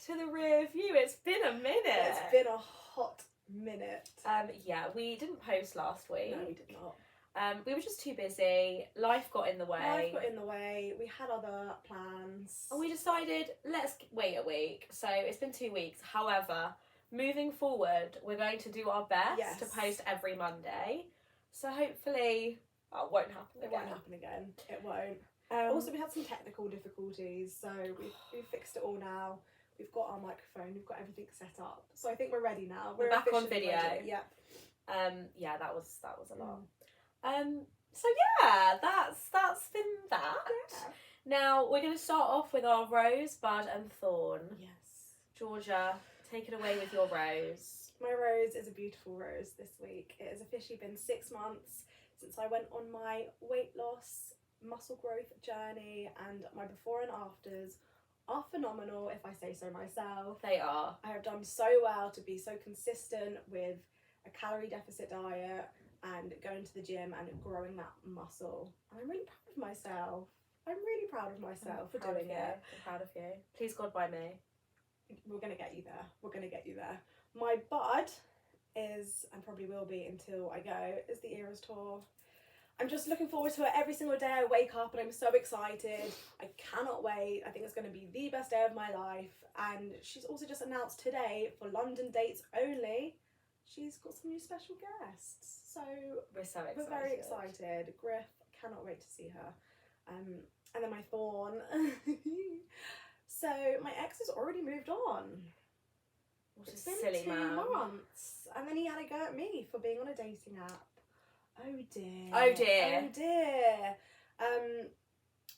to the rear view. It's been a minute. It's been a hot minute. Yeah, we didn't post last week. No, we did not. We were just too busy. Life got in the way. We had other plans. And we decided, let's wait a week. So it's been 2 weeks. However, moving forward, we're going to do our best to post every Monday. So hopefully, it won't happen again. It won't happen again. It won't. Also, we had some technical difficulties, so we've fixed it all now. We've got our microphone, we've got everything set up. So I think we're ready now. We're back on video. Ready. Yep. Yeah, that was a lot. So yeah, that's been that. Yeah. Now we're going to start off with our rose, bud, and thorn. Yes. Georgia, take it away with your rose. My rose is a beautiful rose this week. It has officially been 6 months since I went on my weight loss, muscle growth journey, and my before and afters are phenomenal, if I say so myself. They are. I have done so well to be so consistent with a calorie deficit diet and going to the gym and growing that muscle. And I'm really proud of myself. I'm really proud of myself for doing it. I'm proud of you. Please God by me. We're going to get you there. We're going to get you there. My bud is, and probably will be until I go, is the Eras tour. I'm just looking forward to it every single day. I wake up and I'm so excited. I cannot wait. I think it's going to be the best day of my life. And she's also just announced today, for London dates only, she's got some new special guests. So we're so excited. We're very excited. Griff, cannot wait to see her. And then my thorn. So my ex has already moved on. What a It's been silly 2 man. months. And then he had a go at me for being on a dating app. Oh dear. Oh dear. Oh dear.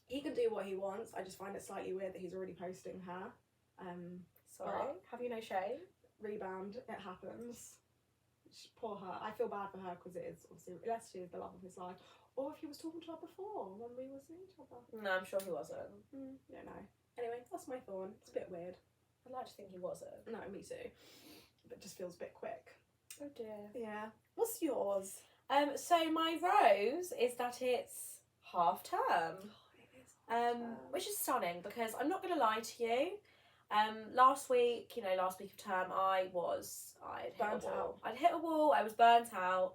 He can do what he wants. I just find it slightly weird that he's already posting her. Sorry. Have you no shame? Rebound. It happens. Poor her. I feel bad for her because it is obviously, unless she is the love of his life, or if he was talking to her before when we were seeing each other. No, I'm sure he wasn't. Don't know. Anyway, that's my thorn. It's a bit weird. I'd like to think he wasn't. No, me too. But it just feels a bit quick. Oh dear. Yeah. What's yours? So my rose is that it's half term. Which is stunning because I'm not gonna lie to you. Last week of term, I'd hit a wall. I was burnt out,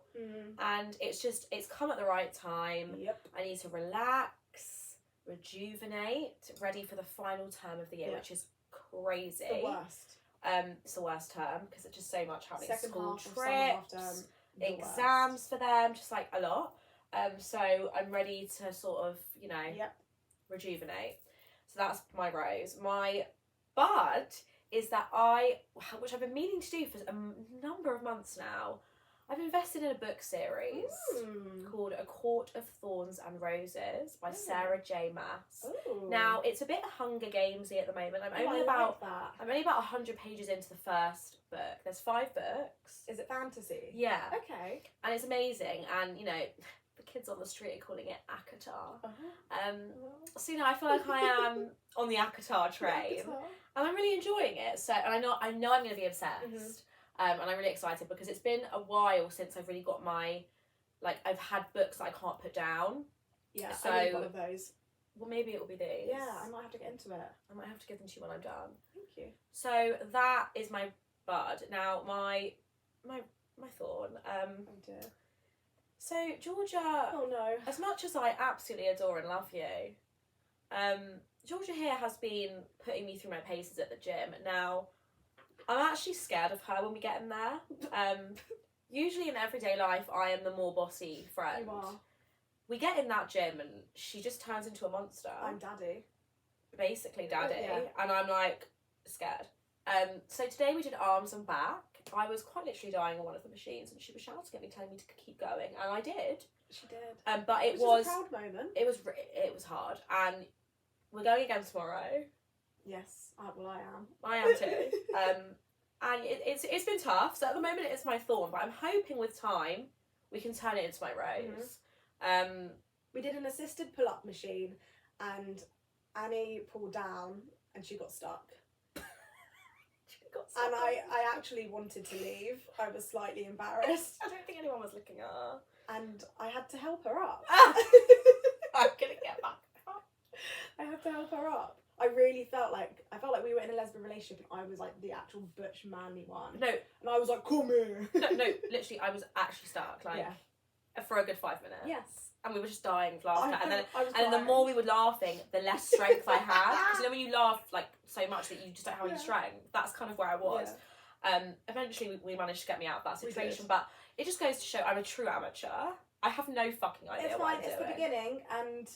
and it's come at the right time. Yep. I need to relax, rejuvenate, ready for the final term of the year, which is crazy. The worst. It's the worst term because it's just so much happening. Second School half trips, exams for them, just like a lot. So I'm ready to sort of rejuvenate. So that's my rose. My bud is that which I've been meaning to do for a number of months now, I've invested in a book series called A Court of Thorns and Roses by Sarah J. Maas. Ooh. Now it's a bit Hunger Gamesy at the moment. I'm only about 100 pages into the first book. There's 5 books. Is it fantasy? Yeah. Okay. And it's amazing, and the kids on the street are calling it ACOTAR. So I feel like I am on the ACOTAR train, and I'm really enjoying it. So, and I know I'm going to be obsessed. And I'm really excited because it's been a while since I've really got I've had books that I can't put down. Yeah, so I need one of those. Well, maybe it will be these. Yeah, I might have to get into it. I might have to give them to you when I'm done. Thank you. So that is my bud. Now my thorn. Oh dear. So Georgia. Oh no. As much as I absolutely adore and love you, Georgia here has been putting me through my paces at the gym. Now, I'm actually scared of her when we get in there. Usually in everyday life, I am the more bossy friend. You are. We get in that gym and she just turns into a monster. I'm daddy. Basically daddy. Yeah. And I'm scared. So today we did arms and back. I was quite literally dying on one of the machines and she was shouting at me, telling me to keep going. And I did. She did. But it was a proud moment. It was hard. And we're going again tomorrow. Yes, well I am. I am too. And it's been tough. So at the moment it's my thorn, but I'm hoping with time we can turn it into my rose. We did an assisted pull-up machine, and Annie pulled down, and she got stuck. And I actually wanted to leave. I was slightly embarrassed. I don't think anyone was looking at her. And I had to help her up. I'm gonna get back up. I had to help her up. I really felt like we were in a lesbian relationship and I was like the actual butch manly one. No. And I was like, come here. No, literally, I was actually stuck, like, for a good 5 minutes. Yes. And we were just dying of laughter. And and then the more we were laughing, the less strength I had. Because you know when you laugh like so much that you just don't have any strength, that's kind of where I was. Eventually we managed to get me out of that situation, but it just goes to show I'm a true amateur. I have no fucking idea it's what fine, I'm it's doing. the beginning and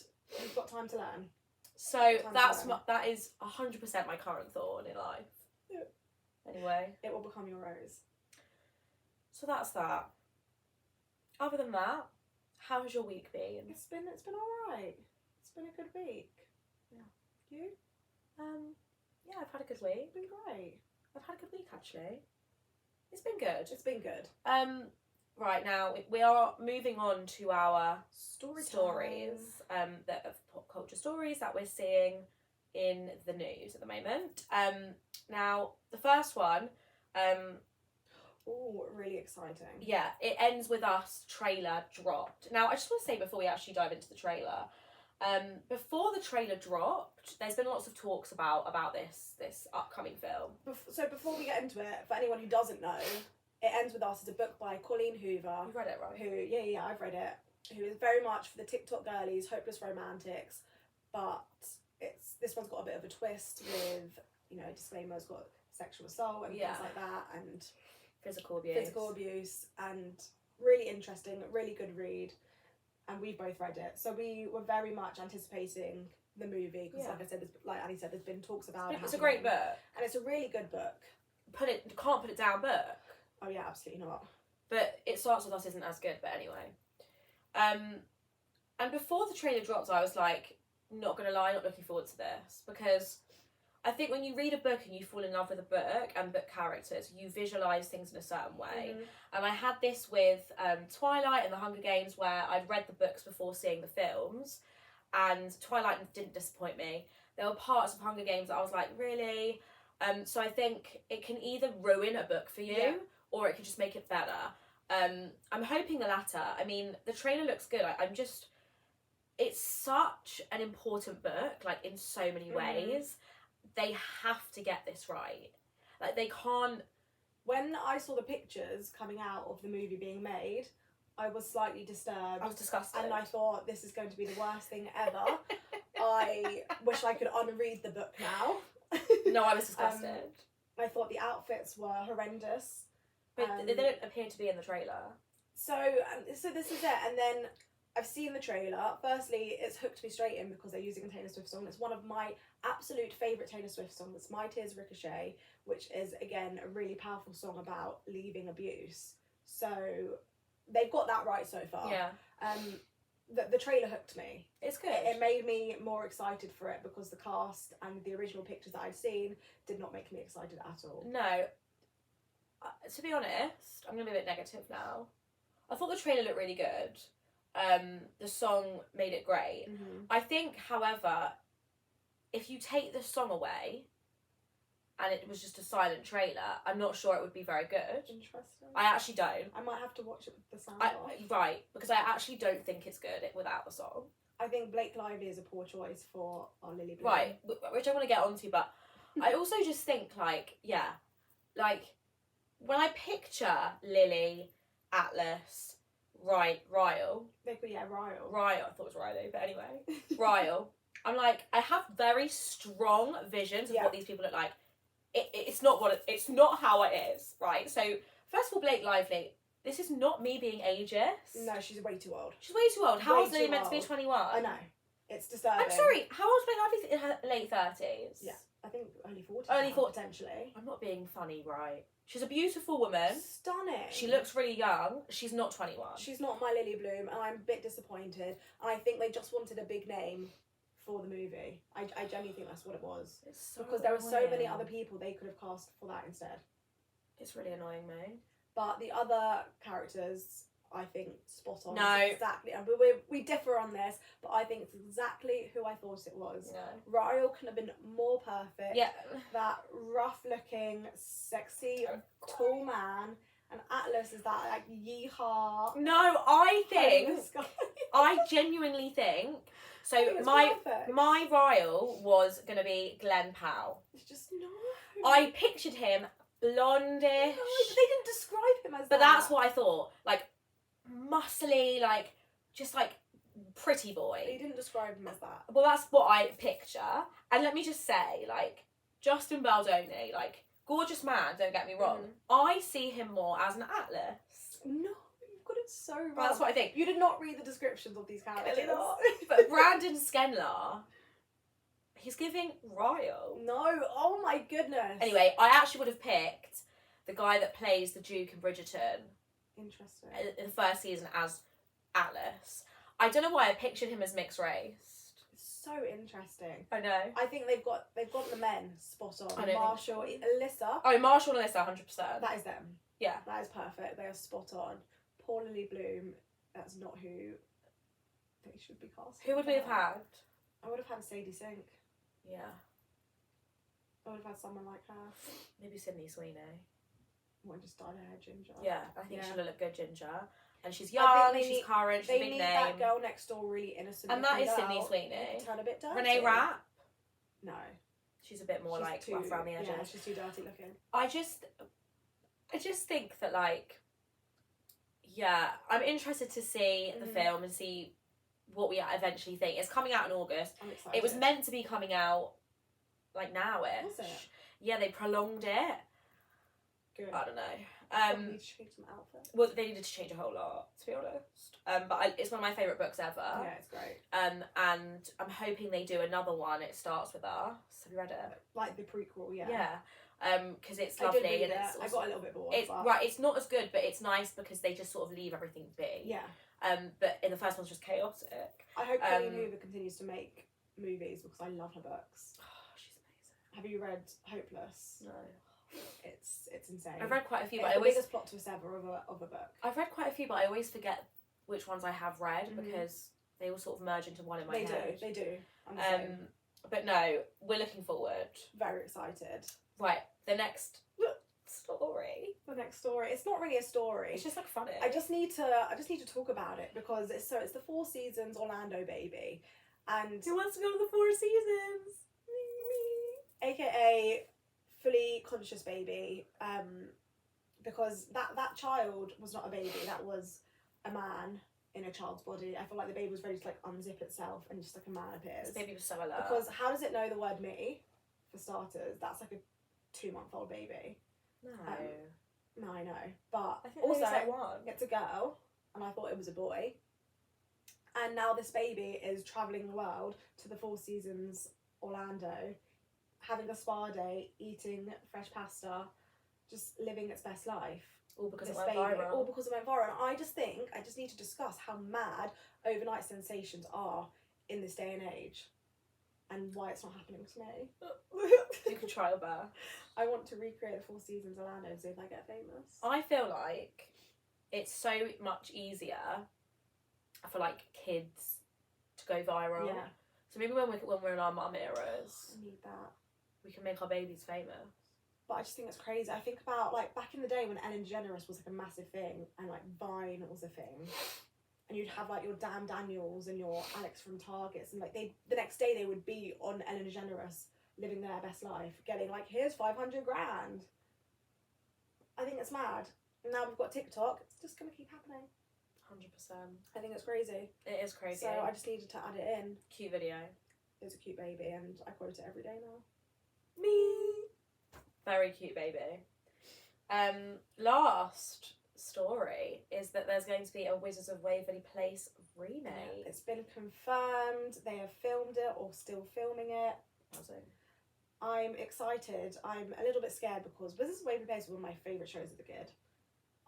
you've got time to learn. So that is 100% my current thought in life. Yeah. Anyway. It will become your rose. So that's that. Other than that, how has your week been? It's been alright. It's been a good week. Yeah. You? Yeah, I've had a good week. It's been great. I've had a good week actually. It's been good. It's been good. Right now we are moving on to our stories that of pop culture stories that we're seeing in the news at the moment. Now the first one, oh, really exciting. Yeah, it ends with us trailer dropped. Now I just want to say before we actually dive into the trailer, before the trailer dropped, there's been lots of talks about this upcoming film. So before we get into it, for anyone who doesn't know, It Ends With Us is a book by Colleen Hoover. You've read it, right? Who, yeah, I've read it. Who is very much for the TikTok girlies, hopeless romantics, but this one's got a bit of a twist with, disclaimer, it's got sexual assault and things like that, and physical abuse, and really interesting, really good read, and we both read it, so we were very much anticipating the movie because, like I said, like Annie said, there's been talks about it. It's a great book, and it's a really good book. Can't put it down book. Oh yeah, absolutely not. But It Starts With Us isn't as good, but anyway. And before the trailer dropped, I was like, not gonna lie, not looking forward to this, because I think when you read a book and you fall in love with a book and book characters, you visualise things in a certain way. And I had this with Twilight and The Hunger Games, where I'd read the books before seeing the films, and Twilight didn't disappoint me. There were parts of Hunger Games that I was like, really? So I think it can either ruin a book for you, or it can just make it better. I'm hoping the latter. I mean, the trailer looks good. It's such an important book, like, in so many ways. They have to get this right. Like, they can't... When I saw the pictures coming out of the movie being made, I was slightly disturbed. I was disgusted. And I thought, this is going to be the worst thing ever. I wish I could unread the book now. No, I was disgusted. I thought the outfits were horrendous. But they don't appear to be in the trailer. So this is it. And then I've seen the trailer. Firstly, it's hooked me straight in because they're using a Taylor Swift song. It's one of my absolute favourite Taylor Swift songs. It's My Tears Ricochet, which is, again, a really powerful song about leaving abuse. So they've got that right so far. Yeah. The trailer hooked me. It's good. It made me more excited for it because the cast and the original pictures that I'd seen did not make me excited at all. No. To be honest, I'm going to be a bit negative now. I thought the trailer looked really good. The song made it great. I think, however, if you take the song away and it was just a silent trailer, I'm not sure it would be very good. Interesting. I actually don't. I might have to watch it with the sound off. Right, because I actually don't think it's good without the song. I think Blake Lively is a poor choice for our Lily Bloom. Right, which I want to get onto, but I also just think, when I picture Lily, Atlas, Ryle. Ryle. Ryle, I thought it was Riley, but anyway. Ryle. I'm like, I have very strong visions of what these people look like. It's not how it is, right? So, first of all, Blake Lively, this is not me being ageist. No, she's way too old. She's way too old. How old is Lily meant to be 21? I know. It's disturbing. I'm sorry, how old is Blake Lively in her late 30s? Yeah, I think early 40s. Early 40s. Potentially. I'm not being funny, right? She's a beautiful woman. Stunning. She looks really young. She's not 21. She's not my Lily Bloom, and I'm a bit disappointed. And I think they just wanted a big name for the movie. I genuinely think that's what it was. It's so because there were so annoying. many other people they could have cast for that instead. It's really annoying me. But the other characters, I think, spot on. No. Exactly. And we differ on this, but I think it's exactly who I thought it was. No. Ryle couldn't have been more perfect. Yeah. That rough-looking, sexy, tall man. And Atlas is that like yeehaw. No, I think This guy. I genuinely think so. I think it's perfect. My Ryle was gonna be Glenn Powell. It's just no. I pictured him blondish. No, but they didn't describe him as But that. that's what I thought. Like muscly, like just like pretty boy. They didn't describe him as that. Well, that's what I picture. And let me just say, like Justin Baldoni, like gorgeous man. Don't get me wrong. I see him more as an Atlas. No, you've got it so wrong. Well, that's what I think. You did not read the descriptions of these characters. Clearly not. But Brandon Skenlar, he's giving Ryle. No, oh my goodness. Anyway, I actually would have picked the guy that plays the Duke in Bridgerton. Interesting. In the first season as Atlas. I don't know why I pictured him as mixed race. So interesting. I know. I think they've got the men spot on. I don't Marshall, think Alyssa. Oh, Marshall and Alyssa, 100%. That is them. Yeah. That is perfect. They are spot on. Poor Lily Bloom. That's not who they should be casting. Who would we have had? I would have had Sadie Sink. Yeah. I would have had someone like her. Maybe Sydney Sweeney. One just dyed her hair ginger. Yeah, I think she'll look good ginger. And she's I young, think she's current, she's a They big need name. that girl next door really innocent. And that is looking Sydney girl. Sweeney. Turn a bit dirty. Renee Rapp. No. She's a bit more She's like too, rough around the edges. Yeah, she's too dirty looking. I just think that like, yeah, I'm interested to see the film and see what we eventually think. It's coming out in August. I'm excited. It was meant to be coming out like now-ish. Was it? Yeah, they prolonged it. Good. I don't know. Probably need to change some outfits. Well, they needed to change a whole lot, to be honest. But it's one of my favourite books ever. Yeah, it's great. And I'm hoping they do another one. It starts with us. Have you read it? Like the prequel, yeah. Yeah. Because it's I lovely did read and it. it's. I got a little bit bored. It's but... right. It's not as good, but it's nice because they just sort of leave everything be. Yeah. But in the first one's just chaotic. I hope Colleen Hoover continues to make movies because I love her books. Oh, she's amazing. Have you read Hopeless? No. It's insane. I've read quite a few, it's but I the always. biggest plot twist ever of a book. I've read quite a few, but I always forget which ones I have read because they all sort of merge into one in my head. They do. I'm the same. But no, we're looking forward. Very excited. Right, the next story. The next story. It's not really a story. It's just like funny. I just need to talk about it because it's the Four Seasons Orlando baby, and Who wants to go to the Four Seasons? Me. AKA fully conscious baby. Because that child was not a baby. That was a man in a child's body. I feel like the baby was ready to like unzip itself and just like a man appears. This baby was so alert. Because how does it know the word me? For starters, that's like a 2-month-old baby. No. No, I know, but I think also it's like one. it's a girl, and I thought it was a boy. And now this baby is travelling the world to the Four Seasons Orlando, having a spa day, eating fresh pasta, just living its best life. All because it This went baby, viral. all because it went viral. And I just need to discuss how mad overnight sensations are in this day and age, and why it's not happening to me. You could try your best. I want to recreate the Four Seasons Orlando and see if I get famous. I feel like it's so much easier for like kids to go viral. Yeah. So maybe when we're in our mum eras, I need that. we can make our babies famous. But I just think it's crazy. I think about like back in the day when Ellen DeGeneres was like a massive thing and like Vine was a thing. And you'd have like your Dan Daniels and your Alex from Targets, and like the next day they would be on Ellen DeGeneres living their best life, getting like, here's 500 grand. I think it's mad. And now we've got TikTok, it's just gonna keep happening. 100%. I think it's crazy. It is crazy. So I just needed to add it in. Cute video. It's a cute baby and I quote it every day now. Me. Very cute baby. Last story is that there's going to be a Wizards of Waverly Place remake. Yeah, it's been confirmed. They have filmed it or still filming it. I'm excited. I'm a little bit scared because Wizards of Waverly Place was one of my favourite shows as a kid.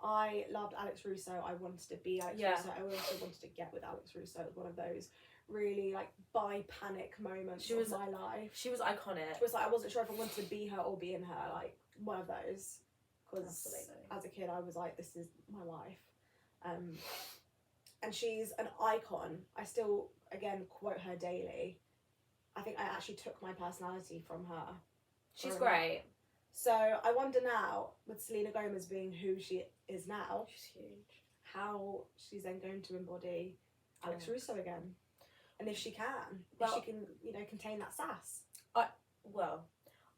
I loved Alex Russo. I wanted to be Alex Russo. I also wanted to get with Alex Russo. It was one of those really like panic moments of my life. She was iconic. It was like I wasn't sure if I wanted to be her or be in her. Like one of those. Because as a kid I was like, this is my life. And she's an icon. I still again quote her daily. I think I actually took my personality from her. She's great. So I wonder now, with Selena Gomez being who she is now, She's huge. how she's then going to embody Alex Russo again. And if she can, Well, if she can, you know, contain that sass.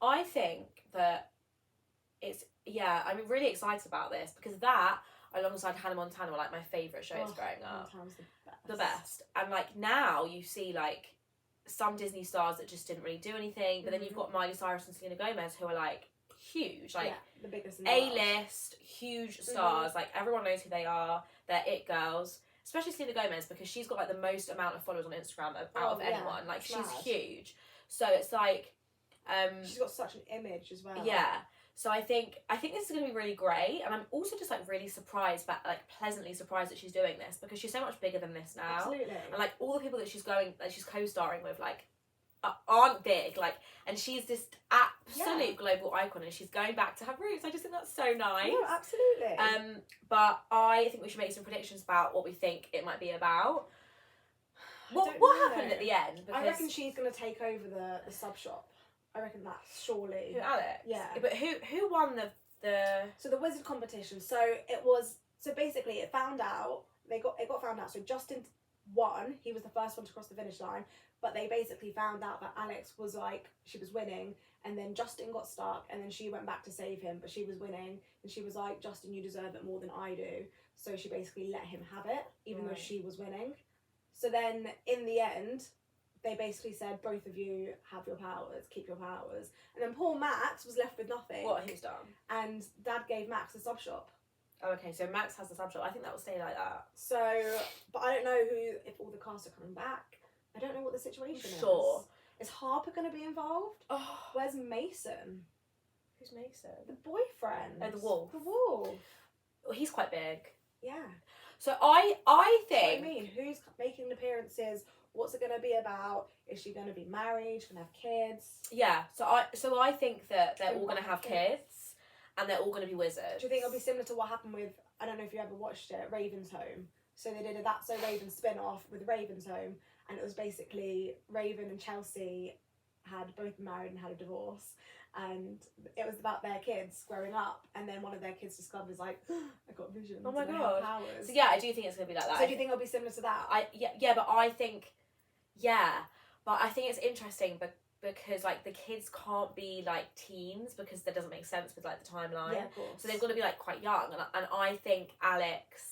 I think that I'm really excited about this because that, alongside Hannah Montana, were like my favourite shows growing up. Montana's the best. And like now you see like some Disney stars that just didn't really do anything, but then you've got Miley Cyrus and Selena Gomez who are like huge, like the biggest in the world. A-list, huge stars. Like everyone knows who they are. They're it girls. Especially Selena Gomez because she's got like the most amount of followers on Instagram out of anyone. Like she's huge. So it's like she's got such an image as well. Yeah. So I think this is going to be really great, and I'm also just like really surprised, but like pleasantly surprised that she's doing this because she's so much bigger than this now. Absolutely. And like all the people that she's co-starring with like aren't big, like, and she's this absolute global icon, and she's going back to her roots. I just think that's so nice. No, absolutely. But I think we should make some predictions about what we think it might be about. What happened at the end? Because I reckon she's going to take over the sub shop. I reckon that's surely. Who, Alex? Yeah. But who won the So the wizard competition. So basically it got found out. So Justin won. He was the first one to cross the finish line. But they basically found out that Alex was like, she was winning, and then Justin got stuck, and then she went back to save him, but she was winning, and she was like, Justin, you deserve it more than I do. So she basically let him have it, even though she was winning. So then in the end, they basically said, both of you have your powers, keep your powers. And then poor Max was left with nothing. What, who's done? And Dad gave Max a sub shop. Oh, okay, so Max has the sub shop. I think that will stay like that. So, but I don't know if all the cast are coming back. I don't know what the situation is. Sure. Is Harper going to be involved? Oh. Where's Mason? Who's Mason? The boyfriend. Oh, the wolf. The wolf. Well, he's quite big. Yeah. So I think... That's what I mean. Who's making appearances? What's it going to be about? Is she going to be married? She's going to have kids? Yeah. So I think that they're all going to have kids, and they're all going to be wizards. Do you think it'll be similar to what happened with, I don't know if you ever watched it, Raven's Home? So they did a That's So Raven spin-off with Raven's Home, and it was basically Raven and Chelsea had both been married and had a divorce, and it was about their kids growing up, and then one of their kids discovers like, I got visions. Oh my and I god! have powers. So yeah, I do think it's gonna be like that. So do you think it'll be similar to that? But I think it's interesting, because like the kids can't be like teens because that doesn't make sense with like the timeline. Yeah, of course. So they've got to be like quite young, and I think Alex.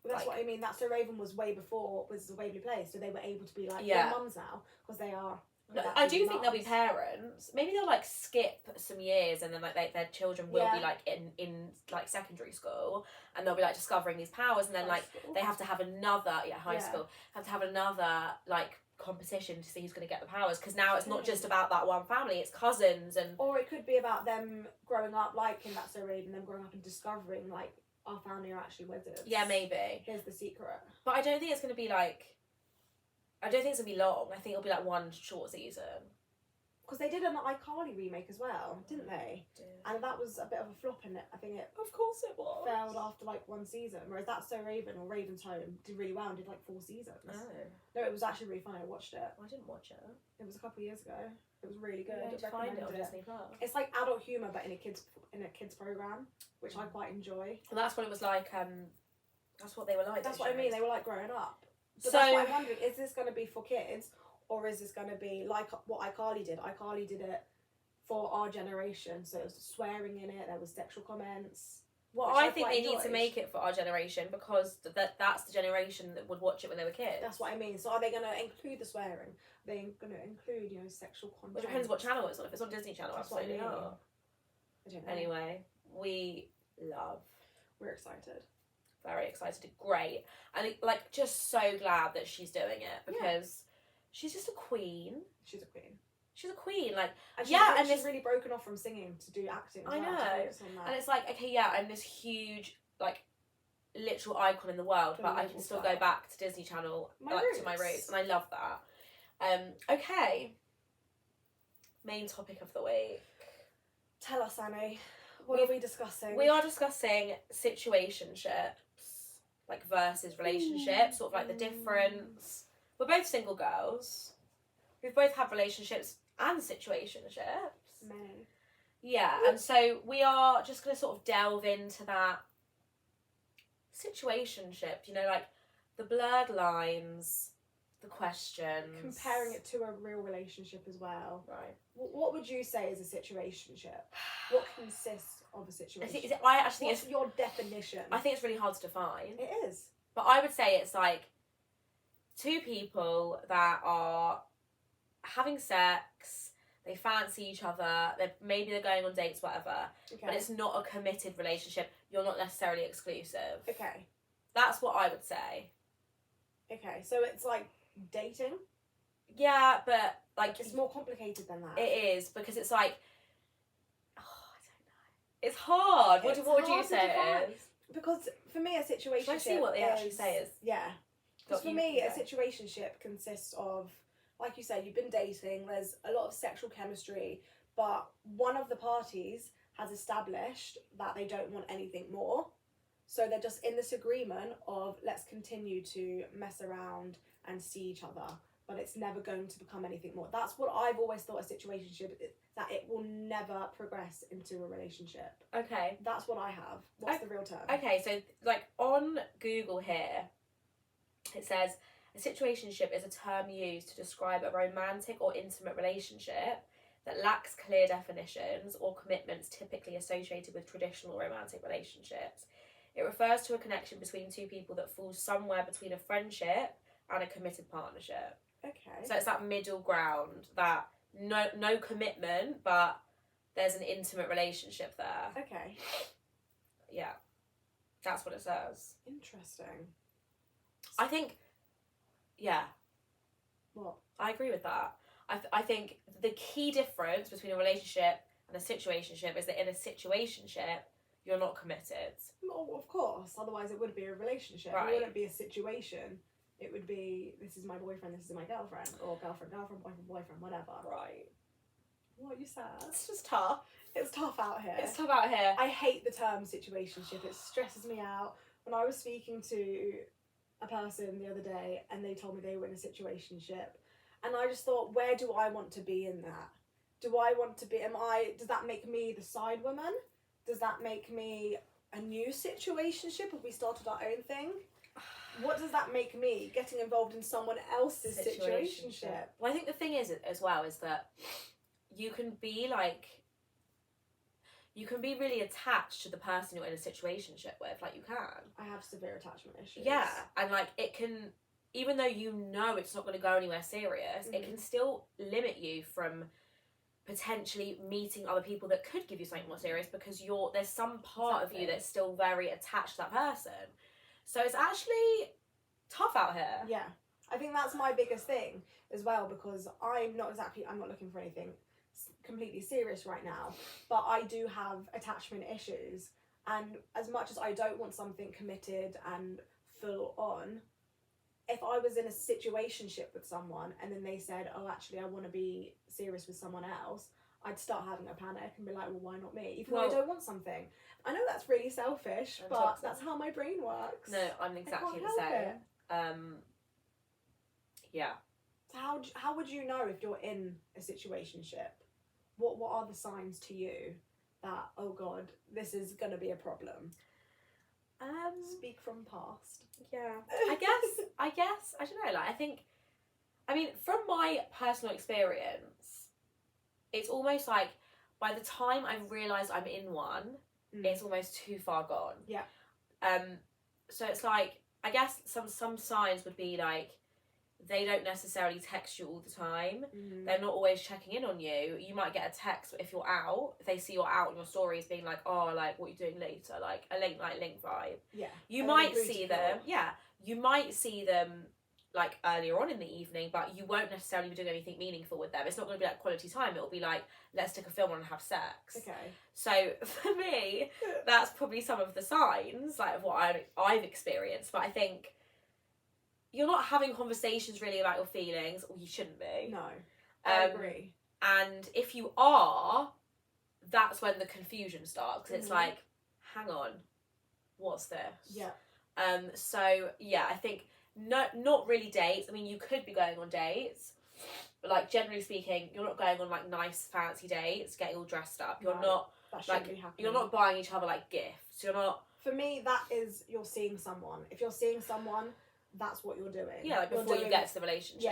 That's like, what I mean. That's So Raven was way before was the Waverley Place, so they were able to be like mums now because they are. No, I do think they'll be parents. Maybe they'll like skip some years, and then like their children will be like in like secondary school, and they'll be like discovering these powers, and then like they have to have another high school have to have another like competition to see who's going to get the powers, because now it's not just about that one family, it's cousins, and or it could be about them growing up like in That's So Raven, them growing up and discovering like our family are actually wizards. Yeah, maybe. Here's the secret. But I don't think it's going to be like. I don't think it's going to be long. I think it'll be like one short season. Because they did an iCarly remake as well, didn't they? And that was a bit of a flop in it. I think it. Of course it was. Failed after like one season, whereas That's So Raven or Raven's Home did really well and did like 4 seasons. Oh. No, it was actually really fun. I watched it. I didn't watch it. It was a couple of years ago. It was really good. Yeah, find it on Disney Plus. It's like adult humour, but in a kids program, which I quite enjoy. And that's what it was like. That's what they were like. That's what I mean. They were like growing up. But so that's what I'm wondering: is this going to be for kids, or is this going to be like what iCarly did? iCarly did it for our generation, so it was swearing in it. There was sexual comments. Well, I think they need to make it for our generation, because that's the generation that would watch it when they were kids. That's what I mean. So are they going to include the swearing? Are they going to include, sexual content? Well, it depends what channel it's on. If it's on Disney Channel, that's absolutely not. I don't know. Anyway, we're excited. Very excited. Great. And like just so glad that she's doing it, because she's just a queen. She's a queen. She's a queen, like, and and she's really broken off from singing to do acting. I know, and it's like, okay, I'm this huge, like, literal icon in the world, but I can still go back to Disney Channel, to my roots, and I love that. Okay. Main topic of the week. Tell us, Annie. What are we discussing? We are discussing situationships, like versus relationships, sort of like the difference. We're both single girls. We've both had relationships and situationships. Many. Yeah, and so we are just going to sort of delve into that situationship, you know, like the blurred lines, the questions. Comparing it to a real relationship as well. Right. What would you say is a situationship? What consists of a situation? I actually think What's your definition? I think it's really hard to define. It is. But I would say it's like two people that are having sex, they fancy each other, maybe they're going on dates, whatever, but it's not a committed relationship. You're not necessarily exclusive. Okay. That's what I would say. Okay, so it's like dating? Yeah, but like... It's more complicated than that. It is, because it's like... Oh, I don't know. It's hard. What would you say it is? Because for me, a situationship... Should I see what they actually say is? Yeah. Because for me, a situationship consists of, like you said, you've been dating, there's a lot of sexual chemistry, but one of the parties has established that they don't want anything more. So they're just in this agreement of, let's continue to mess around and see each other, but it's never going to become anything more. That's what I've always thought a situationship is, that it will never progress into a relationship. Okay. That's what I have. What's the real term? Okay, so like on Google here, it says a situationship is a term used to describe a romantic or intimate relationship that lacks clear definitions or commitments typically associated with traditional romantic relationships. It refers to a connection between two people that falls somewhere between a friendship and a committed partnership. Okay. So it's that middle ground, that no commitment, but there's an intimate relationship there. Okay. Yeah. That's what it says. Interesting. I think, yeah. What? I agree with that. I think the key difference between a relationship and a situationship is that in a situationship, you're not committed. Oh, of course. Otherwise, it wouldn't be a relationship. Right. It wouldn't be a situation. It would be, this is my boyfriend, this is my girlfriend, or girlfriend, boyfriend, whatever. Right. What, are you sad? It's just tough. It's tough out here. It's tough out here. I hate the term situationship. It stresses me out. When I was speaking to a person the other day and they told me they were in a situationship, and I just thought, where do I want to be in that? Do I want to be, does that make me the side woman? Does that make me a new situationship if we started our own thing? What does that make me, getting involved in someone else's situationship? Well, I think the thing is, as well, is that you can be really attached to the person you're in a situationship with, like you can. I have severe attachment issues. Yeah, and like it can, even though you know it's not going to go anywhere serious, it can still limit you from potentially meeting other people that could give you something more serious, because there's some part of you that's still very attached to that person. So it's actually tough out here. Yeah, I think that's my biggest thing as well, because I'm not looking for anything completely serious right now, but I do have attachment issues, and as much as I don't want something committed and full on, if I was in a situationship with someone and then they said, oh, actually I want to be serious with someone else, I'd start having a panic and be like, well, why not me? Even though I don't want something. I know that's really selfish, but that's how my brain works. No, I'm exactly the same. Yeah. So how would you know if you're in a situationship? What are the signs to you that, oh God, this is going to be a problem? Speak from past. Yeah. I guess, I don't know, like, I mean, from my personal experience, it's almost like by the time I realise I'm in one, it's almost too far gone. Yeah. So it's like, I guess some signs would be like, they don't necessarily text you all the time. They're not always checking in on you. You might get a text if you're out. If they see you're out on your stories, being like, oh, like, what are you doing later? Like, a late night link vibe. Yeah. You might see them. Yeah. You might see them, like, earlier on in the evening, but you won't necessarily be doing anything meaningful with them. It's not going to be, like, quality time. It'll be, like, let's take a film on and have sex. Okay. So, for me, that's probably some of the signs, like, of what I've experienced. But I think you're not having conversations really about your feelings, or you shouldn't be. No, I agree. And if you are, that's when the confusion starts, because it's like, hang on, what's this? Yeah. So yeah, I think not really dates. I mean, you could be going on dates, but like generally speaking, you're not going on like nice fancy dates, getting all dressed up. You're not that like be happening. you're not buying each other like gifts. You're not For me, that is, you're seeing someone. If you're seeing someone, that's what you're doing. Yeah, like before you get to the relationship.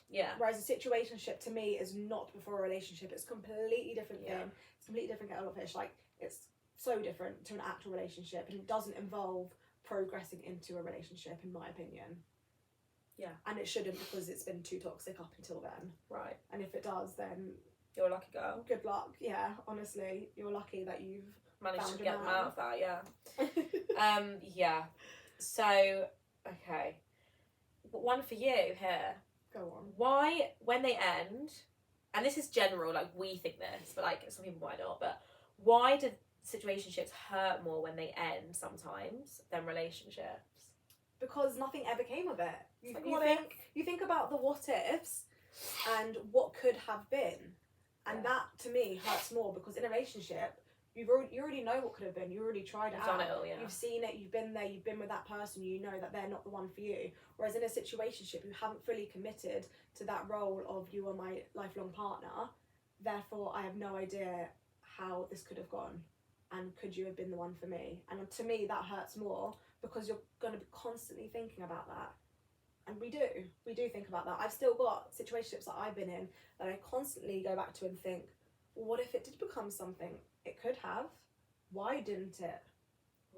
Yeah. Whereas a situationship to me is not before a relationship. It's a completely different thing. It's a completely different kettle of fish. Like, it's so different to an actual relationship, and it doesn't involve progressing into a relationship, in my opinion. Yeah. And it shouldn't, because it's been too toxic up until then. Right. And if it does, then you're a lucky girl. Good luck. Yeah, honestly, you're lucky that you've managed to get them out of that. Yeah. So, okay, one for you here. Go on. Why, when they end, and this is general, like we think this, but like some people might not, but why do situationships hurt more when they end sometimes than relationships? Because nothing ever came of it. You think about the what ifs and what could have been, and that to me hurts more, because in a relationship you already know what could have been. You already tried it out. You've done it all, yeah. You've seen it. You've been there. You've been with that person. You know that they're not the one for you. Whereas in a situationship, you haven't fully committed to that role of you are my lifelong partner. Therefore, I have no idea how this could have gone, and could you have been the one for me? And to me, that hurts more, because you're going to be constantly thinking about that. And we do think about that. I've still got situationships that I've been in that I constantly go back to and think, well, what if it did become something? It could have. Why didn't it?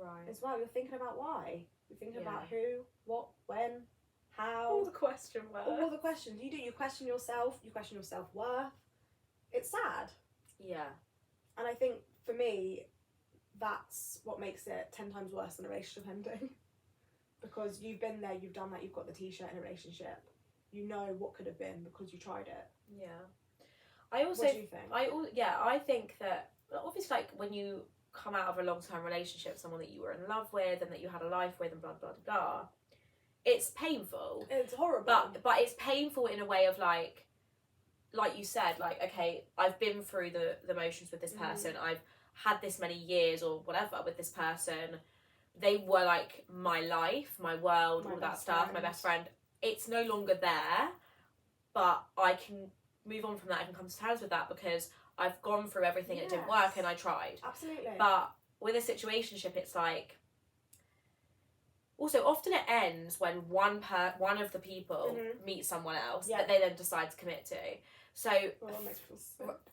Right. As well, you're thinking about why. You're thinking about who, what, when, how. All the question marks. All the questions. You question yourself. You question your self-worth. It's sad. Yeah. And I think, for me, that's what makes it 10 times worse than a relationship ending. Because you've been there, you've done that, you've got the t-shirt in a relationship. You know what could have been because you tried it. Yeah. I also, what do you think? I think that, obviously, like, when you come out of a long-term relationship, someone that you were in love with and that you had a life with and blah, blah, blah, blah, it's painful. It's horrible. But it's painful in a way of, like you said, like, okay, I've been through the motions with this person. I've had this many years or whatever with this person. They were, like, my life, my world, all that stuff, my best friend. It's no longer there, but I can move on from that. I can come to terms with that because I've gone through everything. It didn't work and I tried. Absolutely. But with a situationship, it's like, also often it ends when one of the people meets someone else that they then decide to commit to. So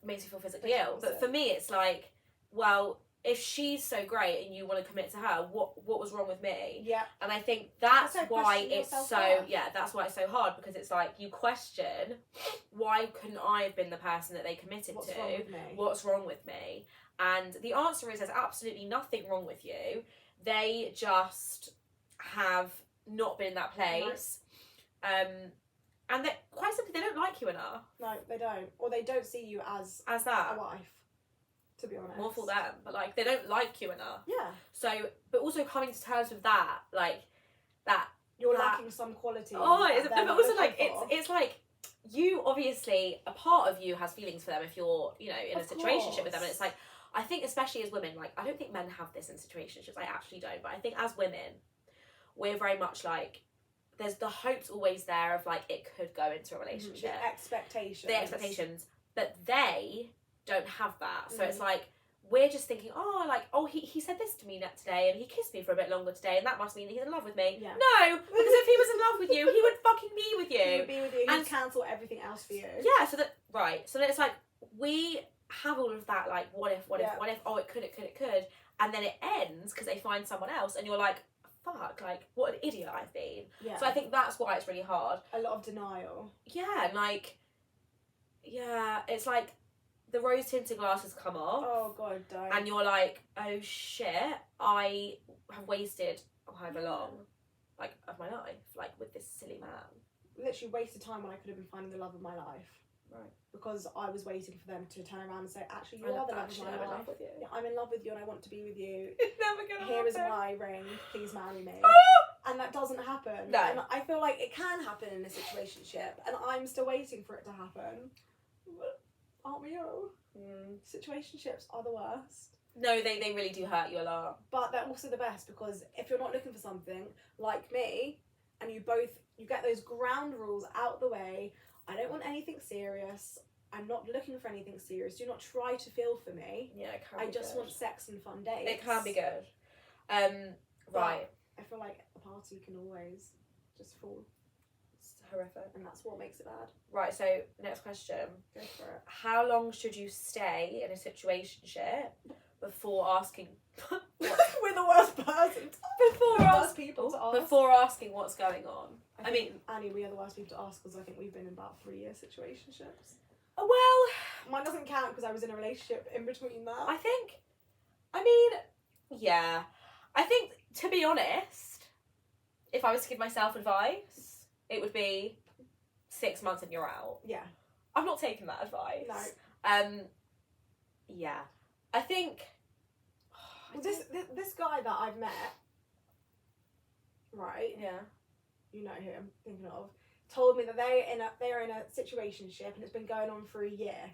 makes me feel physically ill. But for me, it's like, well, if she's so great and you want to commit to her, what was wrong with me? Yeah. And I think that's why it's so hard, because it's like you question, why couldn't I have been the person that they committed to? Wrong with me? What's wrong with me? And the answer is there's absolutely nothing wrong with you. They just have not been in that place. And that, quite simply, they don't like you enough. No, they don't. Or they don't see you as that. A wife. To be honest. More for them, but like they don't like you enough. Yeah. So, but also coming to terms with that, like that you're lacking some quality. Oh, but also like it's like you obviously, a part of you has feelings for them if you're in a situationship with them, and it's like, I think especially as women, like I don't think men have this in situationships. I actually don't, but I think as women, we're very much like, there's the hope's always there of like it could go into a relationship. The expectations, but they don't have that. So it's like we're just thinking, he said this to me today and he kissed me for a bit longer today and that must mean that he's in love with me. Yeah. No, because if he was in love with you, he would fucking be with you. He would be with you. He'd cancel everything else for you. Yeah, so then it's like we have all of that, like what if, oh it could, and then it ends because they find someone else and you're like, fuck, like what an idiot I've been. Yeah. So I think that's why it's really hard. A lot of denial. Yeah, and like, it's like the rose-tinted glasses come off. Oh god, don't. And you're like, oh shit, I have wasted however long, like, of my life, like, with this silly man. Literally wasted time when I could have been finding the love of my life. Right. Because I was waiting for them to turn around and say, actually, you are the love of my life. I'm in love with you. Yeah, I'm in love with you and I want to be with you. It's never gonna happen. Here is my ring, please marry me. And that doesn't happen. No. And I feel like it can happen in a situationship and I'm still waiting for it to happen. Aren't we all? Situationships are the worst. No, they really do hurt you a lot. But they're also the best, because if you're not looking for something like me and you get those ground rules out the way, I don't want anything serious, I'm not looking for anything serious, do not try to feel for me. Yeah, it can I be just good. want sex and fun dates. It can be good. Right. I feel like a party can always just fall, It's horrific. and that's what makes it bad. Right, so next question. Go for it. How long should you stay in a situationship before asking... We're the worst person. Before asking what's going on. I mean, Annie, we are the worst people to ask because I think we've been in about 3-year situationships. Well, mine doesn't count because I was in a relationship in between that. I think, yeah. I think, to be honest, if I was to give myself advice, it would be 6 months and you're out. Yeah. I'm not taking that advice. No. Yeah. I think... Well, this guy that I've met, right? Yeah. You know who I'm thinking of, told me that they're in a situationship and it's been going on for a year.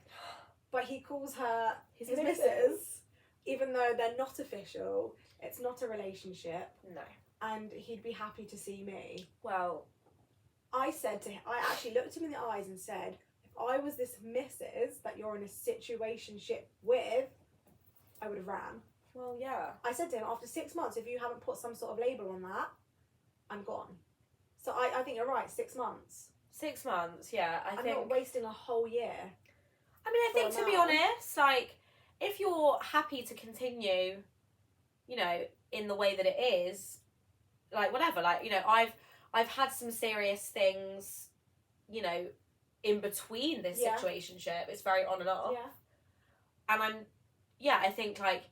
But he calls her his missus, even though they're not official. It's not a relationship. No. And he'd be happy to see me. Well, I said to him, I actually looked him in the eyes and said, if I was this missus that you're in a situationship with, I would have ran. Well, yeah. I said to him, after 6 months, if you haven't put some sort of label on that, I'm gone. So I think you're right, 6 months. 6 months, yeah. I'm not wasting a whole year. I mean, I think, to be honest, like, if you're happy to continue, you know, in the way that it is, like, whatever, like, you know, I've had some serious things, you know, in between this situationship. It's very on and off. Yeah. And I think, like,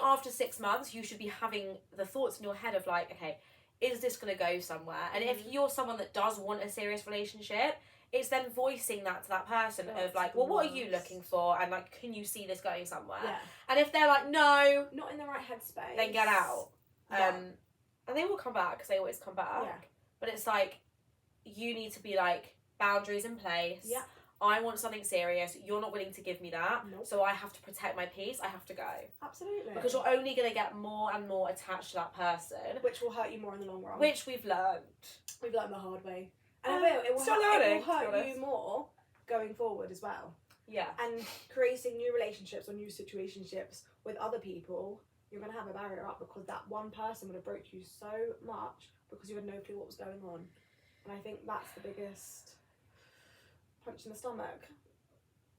after 6 months, you should be having the thoughts in your head of, like, okay, is this going to go somewhere? And if you're someone that does want a serious relationship, it's then voicing that to that person of, like, well, what are you looking for? And, like, can you see this going somewhere? Yeah. And if they're like, no, not in the right headspace, then get out. Yeah. And they will come back because they always come back. Yeah. But it's like, you need to be, like, boundaries in place. Yeah. I want something serious. You're not willing to give me that. Nope. So I have to protect my peace. I have to go. Absolutely. Because you're only going to get more and more attached to that person. Which will hurt you more in the long run. Which we've learned. We've learned the hard way. And it will hurt you more going forward as well. Yeah. And creating new relationships or new situationships with other people, you're going to have a barrier up because that one person would have broke you so much because you had no clue what was going on. And I think that's the biggest punch in the stomach.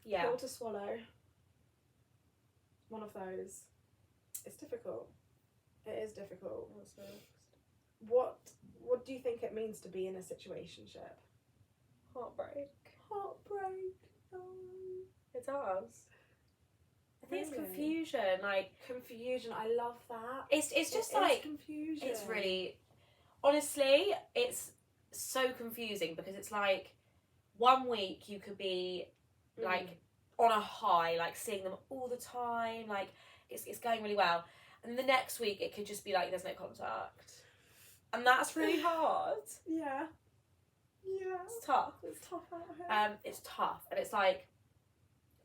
Yeah. Pill to swallow. One of those. It's difficult. It is difficult. What's next? What do you think it means to be in a situationship? Heartbreak. Heartbreak. No. It does. I think it's Really? confusion. Like, Confusion. I love that. it's just It like is confusion. it's really, honestly, it's so confusing because it's like 1 week you could be like on a high, like seeing them all the time, like it's going really well, and the next week it could just be like there's no contact, and that's really hard. Yeah. It's tough. It's tough out here. It's tough, and it's like,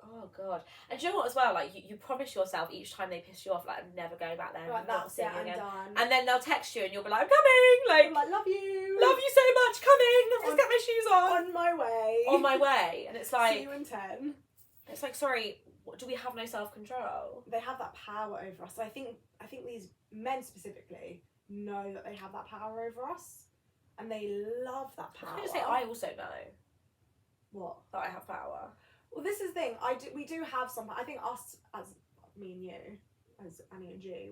oh god. And do you know what as well? Like you promise yourself each time they piss you off, like I'm never going back there, Right, and not that's seeing it. you I'm again. done. And then they'll text you, and you'll be like, I'm coming. Like, I'm like, love you. love you so much. Coming. Let's get my shoes on. On my way. On my way. And it's like, see you in 10. it's like, sorry, do we have no self-control? They have that power over us. I think these men specifically know that they have that power over us, and they love that power. I was gonna say, I also know What? that I have power. Well, this is the thing. We do have some. I think us, as me and you, as Annie and G,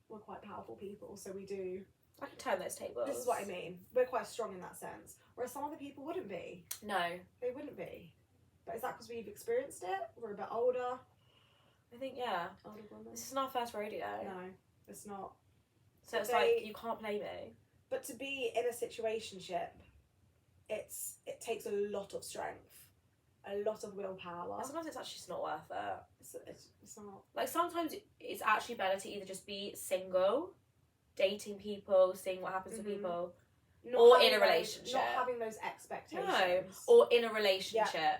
we're quite powerful people. So we do. I can turn those tables. This is what I mean. We're quite strong in that sense. Whereas some other people wouldn't be. No. They wouldn't be. But is that because we've experienced it? We're a bit older. I think, yeah. Older women. This isn't our first rodeo. No, it's not. So it's like, you can't play me. But to be in a situationship, it takes a lot of strength, a lot of willpower. And sometimes it's actually just not worth it. It's not. Like, sometimes it's actually better to either just be single, dating people, seeing what happens to people, or in a relationship. Not having those expectations. No, or in a relationship. Yeah.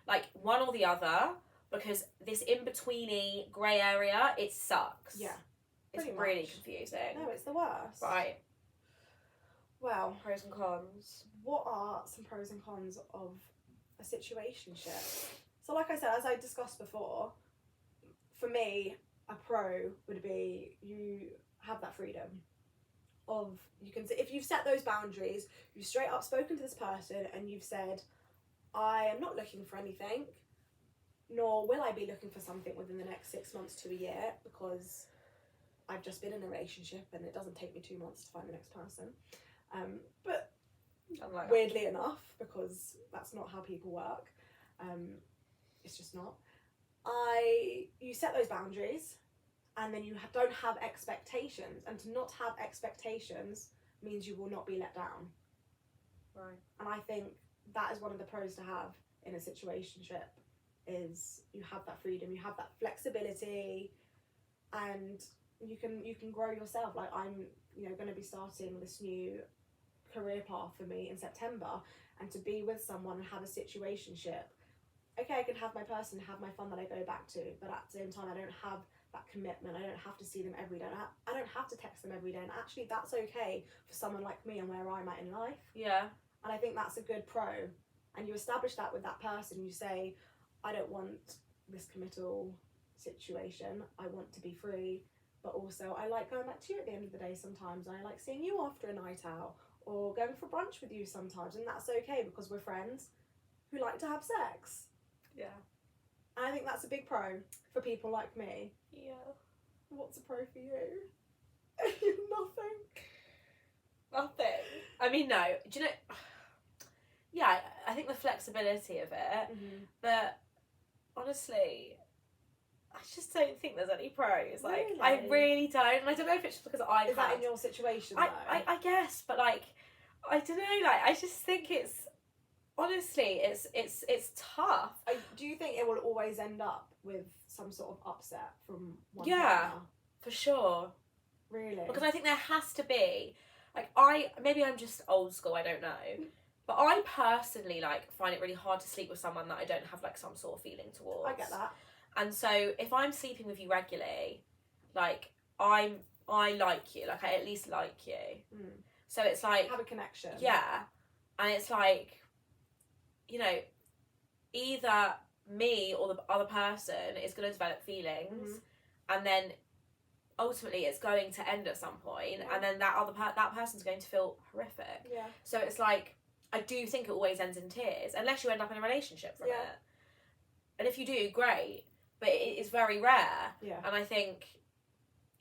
Like, one or the other, because this in-betweeny grey area, it sucks. Yeah. It's really confusing. No, it's the worst. Right. Well, pros and cons. What are some pros and cons of a situationship? So, like I said, as I discussed before, for me, a pro would be you have that freedom of, you can say, if you've set those boundaries, you've straight up spoken to this person and you've said, I am not looking for anything, nor will I be looking for something within the next 6 months to a year, because I've just been in a relationship and it doesn't take me 2 months to find the next person. But weirdly enough, because that's not how people work, it's just not. You set those boundaries, and then you don't have expectations, and to not have expectations means you will not be let down. Right. And I think that is one of the pros to have in a situationship, is you have that freedom, you have that flexibility, and you can grow yourself. Like, I'm going to be starting this new career path for me in September, and to be with someone and have a situationship, okay, I can have my person, have my fun that I go back to, but at the same time I don't have that commitment. I don't have to see them every day. I don't have to text them every day, and actually that's okay for someone like me and where I'm at in life. Yeah. And I think that's a good pro. And you establish that with that person. You say, I don't want this committal situation. I want to be free, but also I like going back to you at the end of the day sometimes. I like seeing you after a night out, or going for brunch with you sometimes, and that's okay because we're friends who like to have sex. Yeah. And I think that's a big pro for people like me. Yeah. What's a pro for you? Nothing. Nothing. I mean, no. Do you know? Yeah, I think the flexibility of it, but honestly, I just don't think there's any pros. Like, really? I really don't, and I don't know if it's just because Is that in your situation? I guess, but like, I don't know. Like, I just think it's honestly, it's tough. Do you think it will always end up with some sort of upset from one Yeah, partner? for sure. Really? Because I think there has to be, like, maybe I'm just old school, I don't know. But I personally, like, find it really hard to sleep with someone that I don't have, like, some sort of feeling towards. I get that. And so if I'm sleeping with you regularly, like, I like you. Like, I at least like you. So it's like... have a connection. Yeah. And it's like, either me or the other person is going to develop feelings, and then ultimately it's going to end at some point, and then that person's going to feel horrific. Yeah. So it's like, I do think it always ends in tears, unless you end up in a relationship from it. And if you do, great, but it is very rare. Yeah. And I think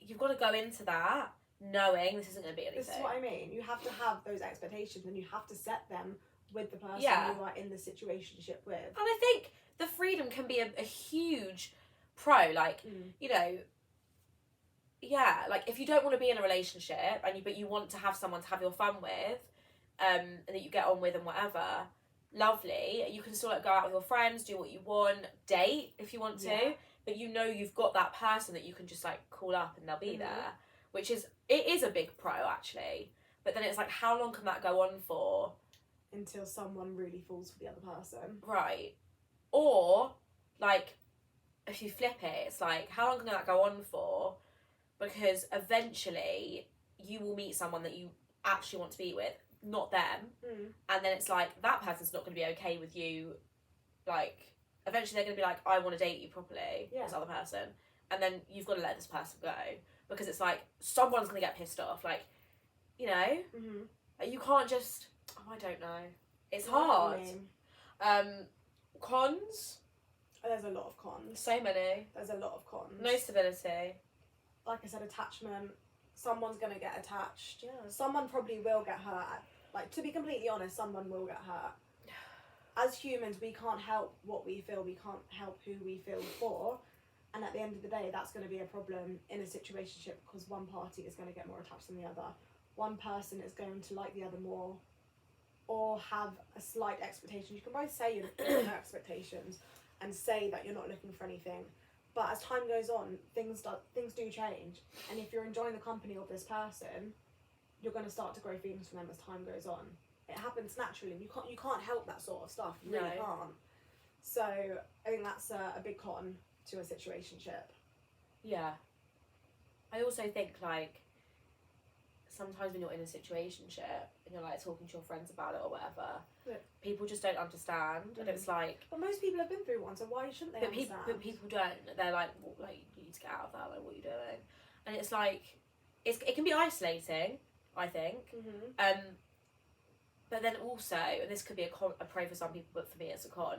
you've got to go into that knowing this isn't going to be anything. This is what I mean. You have to have those expectations, and you have to set them with the person you are in the situationship with. And I think the freedom can be a huge pro. Like, like, if you don't want to be in a relationship but you want to have someone to have your fun with, and that you get on with and whatever, lovely. You can still, like, go out with your friends, do what you want, date if you want to, but you've got that person that you can just, like, call up and they'll be there, which is a big pro, actually. But then it's like, how long can that go on for? Until someone really falls for the other person. Right. Or, like, if you flip it, it's like, how long can that go on for? Because eventually you will meet someone that you actually want to be with, not them. And then it's like, that person's not going to be okay with you. Like, eventually they're going to be like, I want to date you properly, this other person. And then you've got to let this person go. Because it's like, someone's going to get pissed off. Like, you can't just... Oh, I don't know. It's hard. Cons? There's a lot of cons. So many. There's a lot of cons. No stability. Like I said, attachment. Someone's going to get attached. Yeah. Someone probably will get hurt. Like, to be completely honest, someone will get hurt. As humans, we can't help what we feel. We can't help who we feel for. And at the end of the day, that's going to be a problem in a situationship, because one party is going to get more attached than the other. One person is going to like the other more, or have a slight expectation. You can both say you're looking for expectations and say that you're not looking for anything. But as time goes on, things do change. And if you're enjoying the company of this person, you're going to start to grow feelings for them as time goes on. It happens naturally. You can't help that sort of stuff. You really can't. So I think that's a big con to a situationship. Yeah. I also think, like, sometimes when you're in a situationship and you're, like, talking to your friends about it or whatever, people just don't understand. And it's like... But most people have been through one, so why shouldn't they understand? But people don't. They're like, well, like, you need to get out of that, like, what are you doing? And it's like, it can be isolating, I think. But then also, and this could be a pro for some people, but for me it's a con.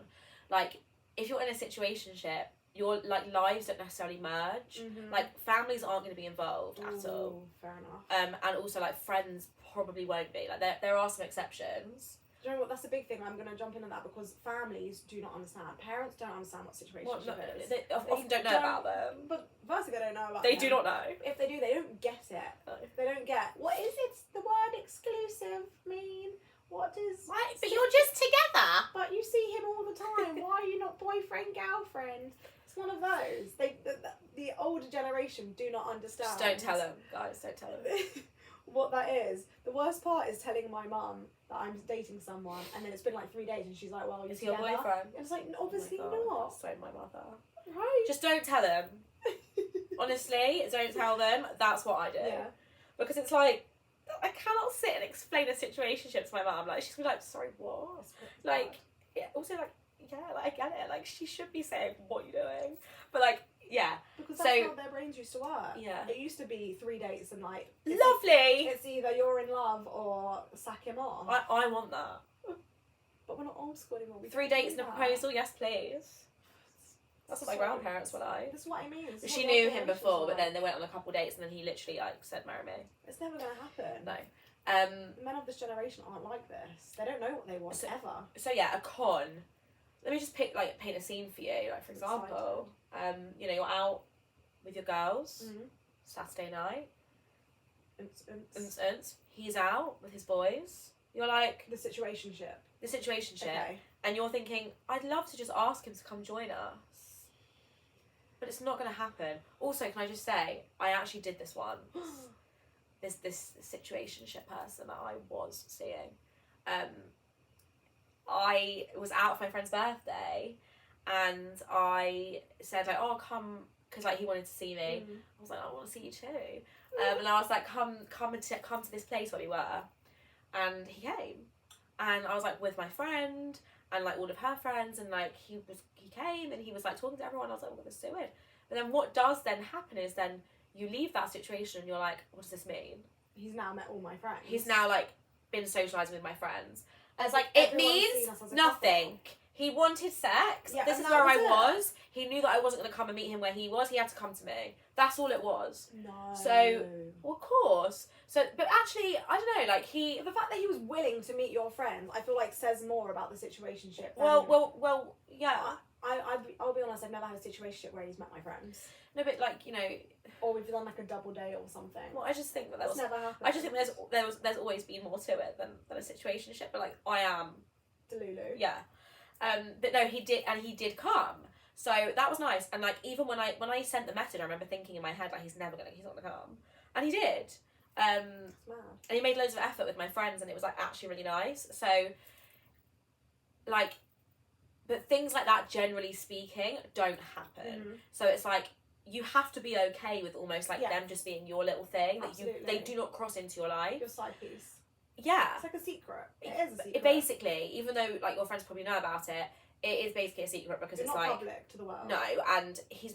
Like, if you're in a situationship, your like lives don't necessarily merge. Like, families aren't going to be involved at all. Fair enough. And also, like, friends probably won't be. Like, there are some exceptions. Do you know what? That's a big thing. I'm going to jump into that because families do not understand. Parents don't understand what situationship is. They often don't know about them. But firstly, they don't know about They them. do not know. If they do, they don't get it. No. They don't get, what is it, the word exclusive mean? What does... Right, but you're just together. But you see him all the time. Why are you not boyfriend, girlfriend? It's one of those. The older generation do not understand. Just don't tell them, guys. Don't tell them. What that is. The worst part is telling my mum that I'm dating someone, and then it's been like 3 days, and she's like, "Well, is he your boyfriend?" And it's like, obviously oh my God, not. that's so my mother. Right. Just don't tell them. Honestly, don't tell them. That's what I do. Yeah. Because it's like, I cannot sit and explain a situationship to my mum. Like, she's gonna be like, sorry, what? Like, yeah. Also, like, yeah, like, I get it. Like, she should be saying, what are you doing? But like, yeah. Because that's how their brains used to work. Yeah. It used to be 3 dates and like... Lovely! It's either you're in love or sack him off. I want that. But we're not old school anymore. 3 dates and a proposal, yes please. That's what my grandparents were like. That's what I mean. She knew him before, but then they went on a couple of dates and then he literally like said, marry me. It's never going to happen. No. Men of this generation aren't like this. They don't know what they want ever. So yeah, a con. Let me just paint a scene for you. Like, for example, you know, you're out with your girls, Saturday night. He's out with his boys. You're like... The situationship. Okay. And you're thinking, I'd love to just ask him to come join us. But it's not going to happen. Also, can I just say, I actually did this once. this situationship person that I was seeing. I was out for my friend's birthday, and I said, like, oh, come, because like he wanted to see me. I was like, I want to see you too. And I was like, come to this place where we were, and he came, and I was like with my friend and like all of her friends, and like he came and he was like talking to everyone. I was like, oh, this is so weird. But then what does then happen is then you leave that situation and you're like, what does this mean? He's now met all my friends. He's now like been socialising with my friends. And it's like, it means nothing. He wanted sex. Yeah, this is where I was. He knew that I wasn't going to come and meet him where he was. He had to come to me. That's all it was. No. So, well, of course. So, but actually, I don't know, like the fact that he was willing to meet your friends, I feel like says more about the situationship. Well, yeah. I'll be honest, I've never had a situationship where he's met my friends. No, but like, you know... Or we've done like a double date or something. Well, I just think that that's never happened. I just think there's always been more to it than a situationship, but like, I am... Delulu. Yeah. But no, he did come. So that was nice. And like, even when I sent the message, I remember thinking in my head, like, he's not gonna come. And he did. That's mad. And he made loads of effort with my friends, and it was like actually really nice. So like, but things like that, generally speaking, don't happen. So it's like, you have to be okay with almost like them just being your little thing. Absolutely. That they do not cross into your life. Your side piece. Yeah. It's like a secret. It is a secret. Basically, even though like your friends probably know about it, it is basically a secret because it's not like public to the world. No, and he's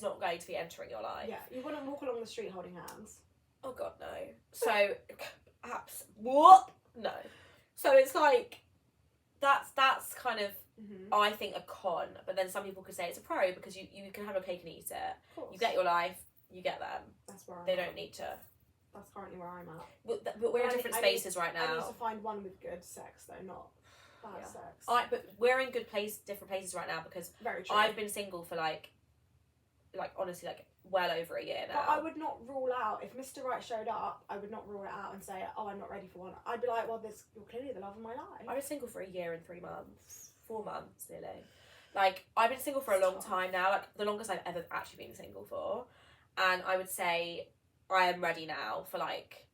not going to be entering your life. Yeah, you wouldn't walk along the street holding hands. Oh God, no. So, what? No. So it's like that's kind of I think a con, but then some people could say it's a pro because you can have a cake and eat it. You get your life, you get them. That's where they don't need to. That's currently where I'm at. But we're in different spaces right now. I need to find one with good sex though, not bad sex. But we're in different places right now because very true. I've been single for like honestly like well over a year now. But I would not rule out if Mr. Right showed up. I would not rule it out and say, "Oh, I'm not ready for one." I'd be like, "Well, you're clearly the love of my life." I was single for a year and 3 months, 4 months nearly. Like I've been single for a long time now. Like the longest I've ever actually been single for, and I would say I am ready now for like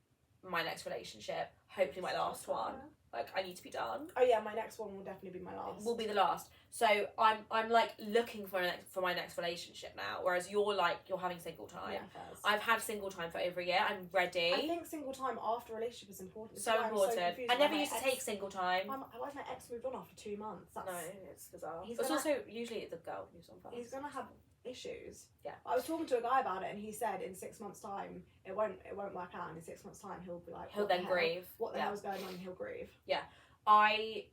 my next relationship. Hopefully my last one. Like I need to be done. Oh yeah, my next one will definitely be my last. Will be the last. So I'm like looking for my next relationship now. Whereas you're having single time. Yeah, first. I've had single time for over a year. I'm ready. I think single time after a relationship is important. So important. I never used to take single time. Why my ex moved on after 2 months? No, it's bizarre. It's also usually the girl who's on first. He's gonna have issues. Yeah. I was talking to a guy about it, and he said in 6 months' time it won't work out. And in 6 months' time he'll be like, he'll then grieve. What the hell's going on? And he'll grieve. Yeah. I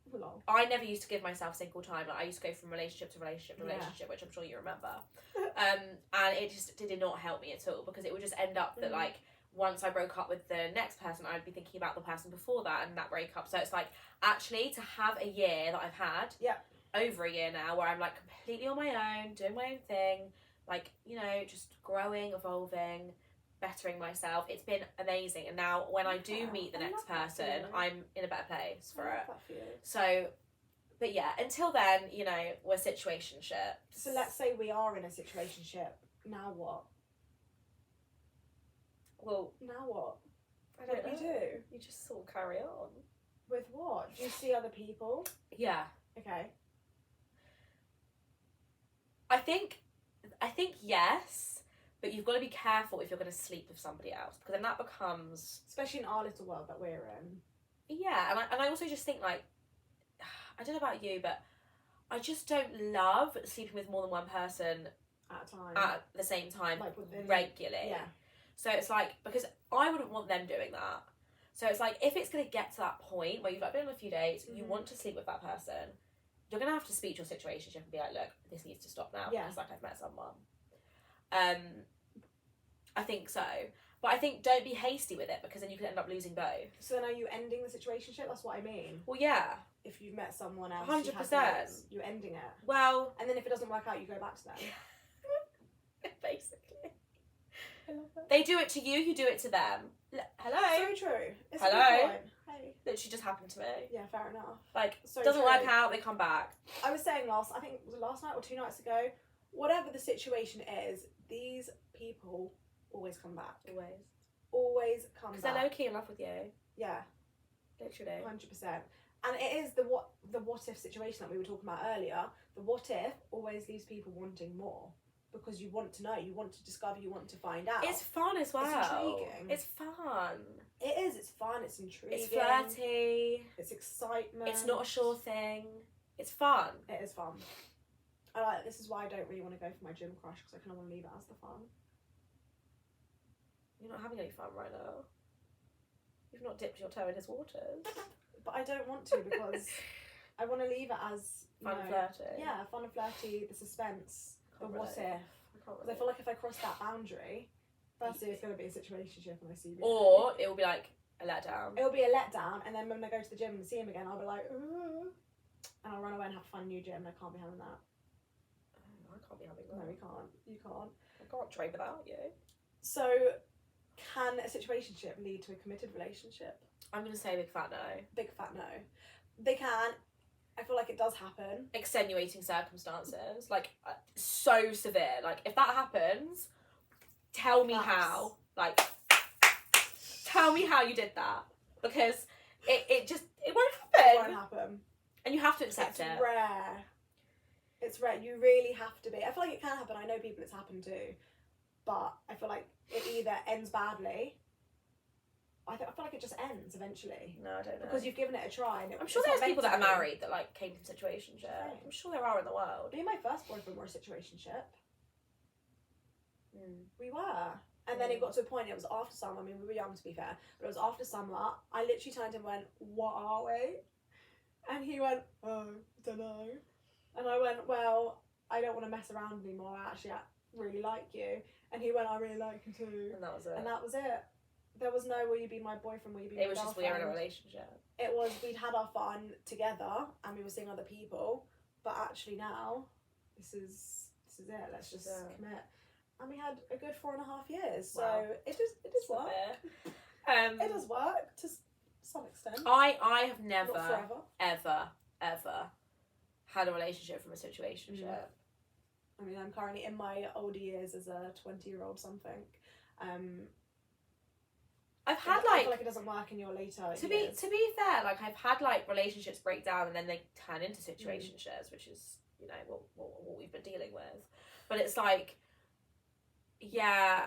never used to give myself single time. Like, I used to go from relationship to relationship, which I'm sure you remember. And it just did not help me at all, because it would just end up that like once I broke up with the next person, I'd be thinking about the person before that and that breakup. So it's like, actually, to have a year that I've had, over a year now, where I'm like completely on my own, doing my own thing, like, you know, just growing, evolving, bettering myself. It's been amazing. And now when I do meet the next person, I'm in a better place for it. So, but yeah, until then, you know, we're situationship. So let's say we are in a situationship. Now what? Well, now what? I don't know. What do you do? You just sort of carry on. With what? Do you see other people? Yeah. Okay. I think yes, but you've got to be careful if you're going to sleep with somebody else, because then that becomes, especially in our little world that we're in. Yeah, and I also just think, like, I don't know about you, but I just don't love sleeping with more than one person at a time, at the same time, like regularly. Yeah. So it's like, because I wouldn't want them doing that. So it's like, if it's going to get to that point where you've like been on a few dates, you want to sleep with that person, you're going to have to speak to your situationship and be like, look, this needs to stop now, because like I've met someone. I think so. But I think don't be hasty with it, because then you could end up losing both. So then are you ending the situationship? That's what I mean. Well, yeah. If you've met someone else, 100%. You're ending it. Well. And then if it doesn't work out, you go back to them. Basically. I love that. They do it to you do it to them. Hello? So true. It's hello? A good point. Hey. Literally just happened to me. Yeah, fair enough. Like, so doesn't true. work out, they come back. I was saying was it last night or 2 nights ago, whatever the situation is, these people always come back. Always come back. Because they're low-key in love with you. Yeah. Literally. 100%. And it is the what if situation that we were talking about earlier. The what if always leaves people wanting more. Because you want to know, you want to discover, you want to find out. It's fun as well. It's intriguing. It's fun. It is, it's fun, it's intriguing. It's flirty. It's excitement. It's not a sure thing. It's fun. It is fun. I like this is why I don't really want to go for my gym crush, because I kind of want to leave it as the fun. You're not having any fun right now. You've not dipped your toe in his waters. But I don't want to, because I want to leave it as fun and flirty. Yeah, fun and flirty, the suspense, the what if. Because I feel like if I cross that boundary, firstly it's going to be a situationship and I see. Or it will be like a letdown. It will be a letdown, and then when I go to the gym and see him again, I'll be like, ugh, and I'll run away and have to find a new gym, and I can't be having that. I can't be having that. No, you can't. You can't. I can't train without you. So, can a situationship lead to a committed relationship? I'm going to say big fat no. Big fat no. They can. I feel like it does happen. Extenuating circumstances. Like, so severe. Like, if that happens, tell me how. Like, tell me how you did that. Because it won't happen. It won't happen. And you have to accept it. It's rare. It's rare. You really have to be. I feel like it can happen. I know people it's happened to. But I feel like it either ends badly. I feel like it just ends eventually. No, I don't know. Because you've given it a try. And I'm sure there's people that are married that like came from situationship. Same. I'm sure there are in the world. Me and my first boyfriend were a situationship. Mm. We were. And then it got to a point, it was after summer. I mean, we were young to be fair. But it was after summer. I literally turned to him and went, what are we? And he went, oh, don't know. And I went, well, I don't want to mess around anymore. I really like you. And he went, I really like you too. And that was it. And that was it. There was no, will you be my boyfriend, will you be my girlfriend? It was just we were in a relationship. It was, we'd had our fun together and we were seeing other people. But actually now, this is it. Let's just commit. And we had a good 4.5 years. So wow. it does work. It does work to some extent. I have never, not forever. ever had a relationship from a situationship. I mean, I'm currently in my older years as a 20-year-old something. I've had I feel like it doesn't work in your later years. To be fair, like I've had like relationships break down and then they turn into situationships, which is, you know, what we've been dealing with. But it's like, yeah,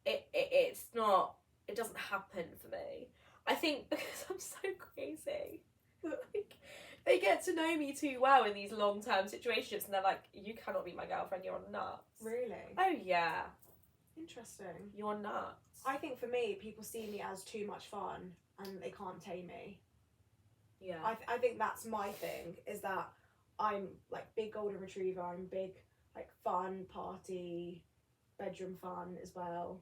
it's not, it doesn't happen for me. I think because I'm so crazy. Like, they get to know me too well in these long-term situationships, and they're like, you cannot be my girlfriend, you're nuts. Really? Oh yeah. Interesting. You're nuts. I think for me, people see me as too much fun and they can't tame me. Yeah. I think that's my thing, is that I'm like big golden retriever, I'm big like fun, party, bedroom fun as well.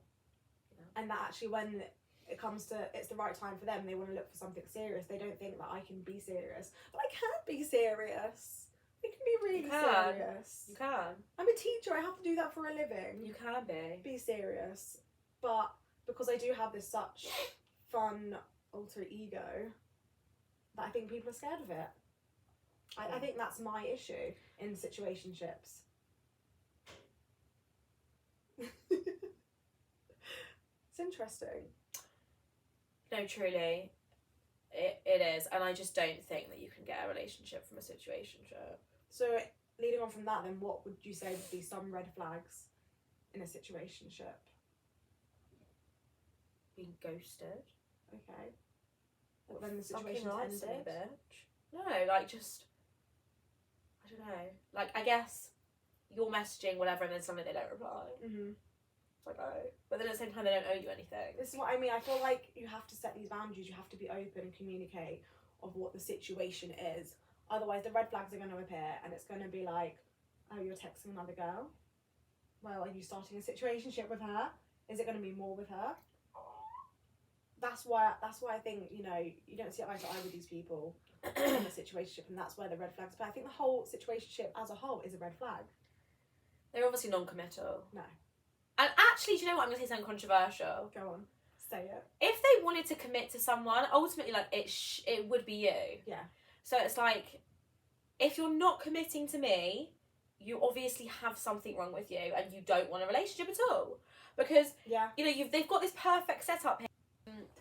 Yeah. And that actually when it comes to it's the right time for them, they want to look for something serious. They don't think that I can be serious. But I can be serious. I can be really serious. You can. I'm a teacher, I have to do that for a living. You can be. Be serious. But because I do have this such fun alter ego, that I think people are scared of it. I think that's my issue in situationships. It's interesting. No, truly. It is. And I just don't think that you can get a relationship from a situationship. So, leading on from that, then what would you say would be some red flags in a situationship? Being ghosted. Okay. Well, then the situation's ended. Bitch. No, like just, I don't know. Like, I guess you're messaging whatever and then suddenly they don't reply. Mm-hmm. It's like, oh. But then at the same time, they don't owe you anything. This is what I mean. I feel like you have to set these boundaries. You have to be open and communicate of what the situation is. Otherwise, the red flags are going to appear and it's going to be like, oh, you're texting another girl? Well, are you starting a situationship with her? Is it going to be more with her? That's why I think, you know, you don't see eye to eye with these people in a situationship, and that's where the red flags. But I think the whole situationship as a whole is a red flag. They're obviously non-committal. No. And actually, do you know what? I'm going to say something controversial. Go on. Say it. If they wanted to commit to someone, ultimately, like, it would be you. Yeah. So it's like, if you're not committing to me, you obviously have something wrong with you and you don't want a relationship at all. Because, you know, they've got this perfect setup here.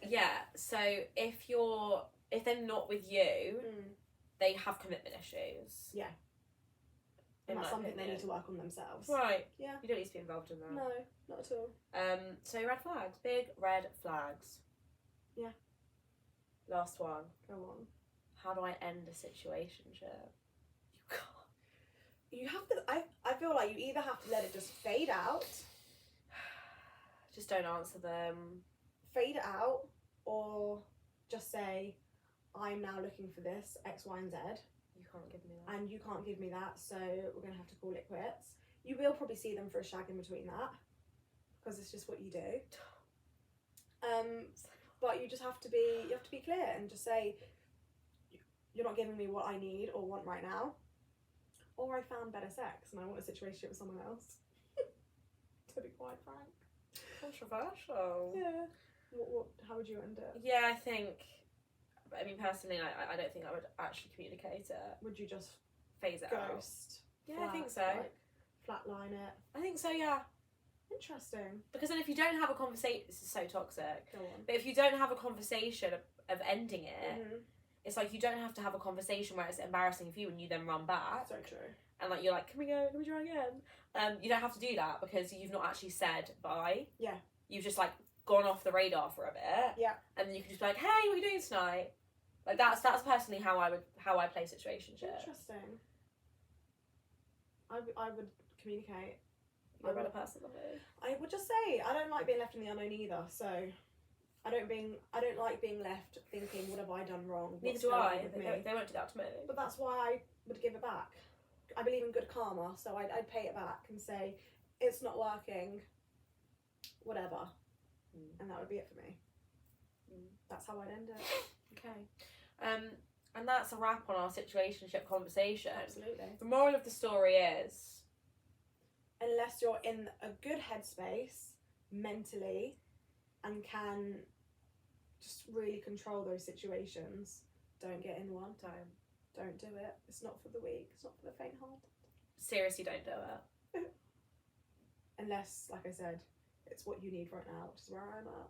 Yeah, so if they're not with you, they have commitment issues. Yeah. And that's something they need to work on themselves. Right. Yeah. You don't need to be involved in that. No, not at all. So red flags. Big red flags. Yeah. Last one. Go on. How do I end a situationship? You can't. You have to, I feel like you either have to let it just fade out. Just don't answer them. Fade it out, or just say, I'm now looking for this, X, Y, and Z. You can't give me that. And you can't give me that, so we're going to have to call it quits. You will probably see them for a shag in between that, because it's just what you do. But you just have to be clear and just say, you're not giving me what I need or want right now, or I found better sex and I want a situationship with someone else. To be quite frank. Controversial. Yeah. How would you end it? Yeah, I mean, personally, I don't think I would actually communicate it. Would you just phase it out? Ghost? Yeah, I think so. Like, flatline it? I think so, yeah. Interesting. Because then if you don't have a conversation, this is so toxic. Go on. But if you don't have a conversation of ending it, Mm-hmm. it's like you don't have to have a conversation where it's embarrassing for you and you then run back. So true. And like you're like, can we try again? You don't have to do that because you've not actually said bye. Yeah. You've just like gone off the radar for a bit. Yeah. And then you can just be like, hey, what are you doing tonight? Like that's personally how I play situationship. Interesting. I would communicate. You're a better person than me. I would just say I don't like being left in the unknown either. So I don't like being left thinking, what have I done wrong? Neither do I. They won't do that to me. But that's why I would give it back. I believe in good karma, so I'd pay it back and say, it's not working, whatever. And that would be it for me. That's how I'd end it. Okay. And that's a wrap on our situationship conversation. Absolutely. The moral of the story is, unless you're in a good headspace mentally and can just really control those situations, don't get in one. Don't do it. It's not for the weak. It's not for the faint-hearted. seriously, don't do it. Unless, like I said, it's what you need right now, which is where I'm at.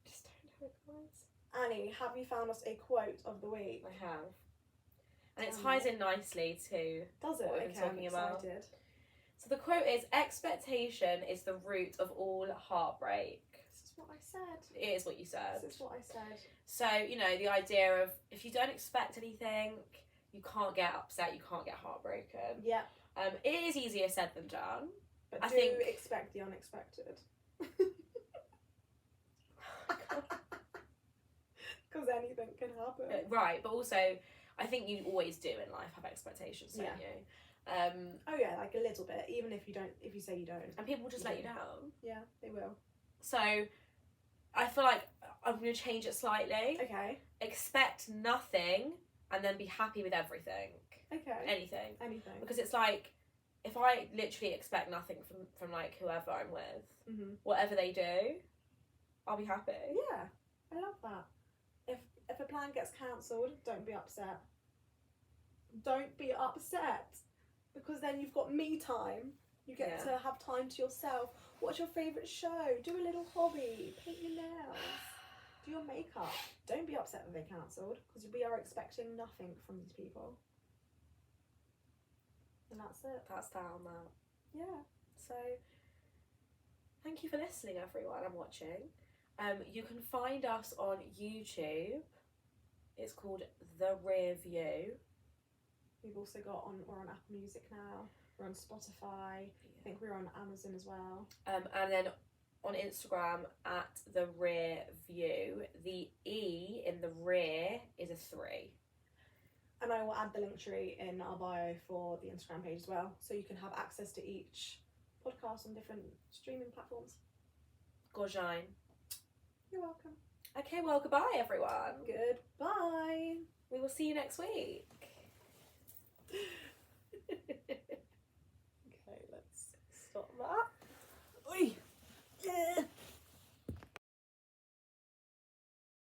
Just don't do it, guys. Annie, have you found us a quote of the week? I have. And it ties in nicely to Does it? what we've been talking about. Excited. So the quote is, expectation is the root of all heartbreak. This is what I said. It is what you said. This is what I said. So, you know, the idea of if you don't expect anything, you can't get upset, you can't get heartbroken. Yeah. It is easier said than done. But I do think expect the unexpected. Because anything can happen. Right, but also, I think you always do in life have expectations, don't you? Oh yeah, like a little bit. Even if you say you don't, and people will just let you down. Yeah, they will. So, I feel like I'm going to change it slightly. Okay. Expect nothing, and then be happy with everything. Okay. Anything. Because it's like, if I literally expect nothing from like whoever I'm with, whatever they do, I'll be happy. Yeah, I love that. If a plan gets cancelled, don't be upset. Don't be upset, because then you've got me time. You get to have time to yourself. Watch your favourite show. Do a little hobby. Paint your nails. Do your makeup. Don't be upset that they cancelled, because we are expecting nothing from these people. And that's it. That's that on that. Yeah. So, thank you for listening, everyone, and watching. You can find us on YouTube. It's called The Rear View. We've also we're on Apple Music now. We're on Spotify. I think we're on Amazon as well. And then on Instagram at The Rear View. The E in the rear is a 3. And I will add the link tree in our bio for the Instagram page as well, so you can have access to each podcast on different streaming platforms. Gorjine. You're welcome. Okay, well, goodbye, everyone. Goodbye. We will see you next week.